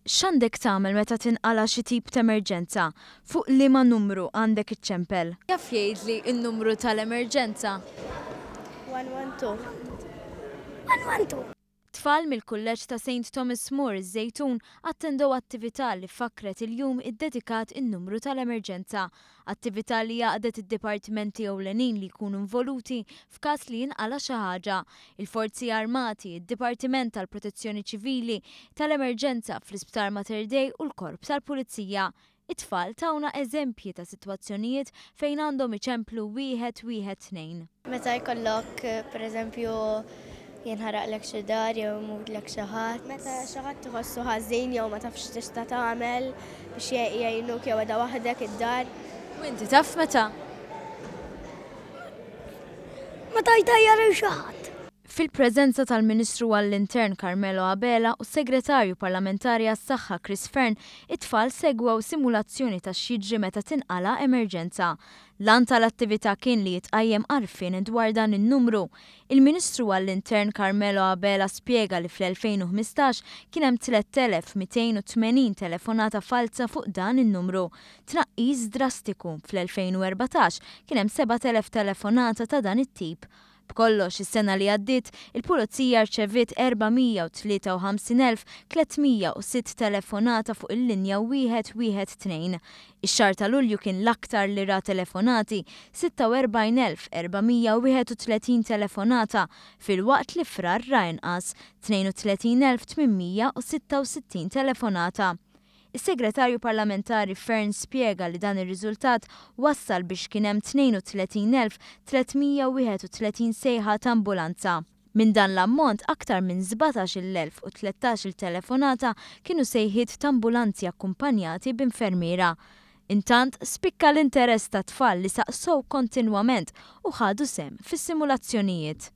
X'għandek tagħmel meta tinqala xi tip ta' emerġenza? Fuq liema numru għandek iċċempel? Jaf jgħidli n-numru tal-emerġenza? 112. 112. Tfal mill-kulleġġ ta' St. Thomas More iż-Żejtun attendew attività li fakkret il-jum iddedikat in-numru tal-emerġenza. Attività li jaqdet id-dipartimenti ewlenin li jkunu involuti f'każ li jinqala xi ħaġa. Il-Forzi Armati, id-Dipartiment tal-Protezzjoni Ċivili, tal-Emerġenza fl-Isptar Mater Dei u l-Korp tal-Pulizija. It-tfal tawna eżempji ta' sitwazzjonijiet fejn għandhom iċemplu 112. Meta jkollok, pereżempju, jinħaraqlek xi dar jew imudlek xi ħadd. Meta xi ħadd tħossu ħażin jew ma tafx tista' tagħmel biex jgħinuk jew qiegħda waħdek id-dar. U inti taf meta? Meta jtajjar xi ħadd. Fil-preżenza tal-Ministru għall-Intern Carmelo Abela u Segretarju Parlamentari għas-Saħħa Chris Fern, it-tfal segwew simulazzjoni ta' x'jiġri meta tinqala emerġenza. Lan tal-attività kien li jitqajjem għarfien dwar dan in-numru. Il-Ministru għall-Intern Carmelo Abela spjega li fl-2015 kien hemm 3280 telefonata falsa fuq dan in-numru. Tnaqqis drastiku fl-2014 kien hemm 7000 telefonata ta' dan it-tip. B'kollox is-sena li għaddiet, il-Pulizija rċeviet 453,306 telefonata fuq il-linja 112. Ix-xahar ta' Lulju kien l-aktar li ra telefonati 46,431 telefonata fil-waqt li frar ra inqas 32,866 telefonata. Is-Segretarju Parlamentari Fern spjega li dan ir-riżultat wassal biex kien hemm 32,331 sejħa ta' ambulanza. Minn dan l-ammont aktar minn 17,013 telefonata kienu sejħiet ta' ambulanzi akkumpanjati b'infermiera. Intant spikka l-interess ta' tfal li saqsow kontinwament u ħadu sem fis-simulazzjonijiet.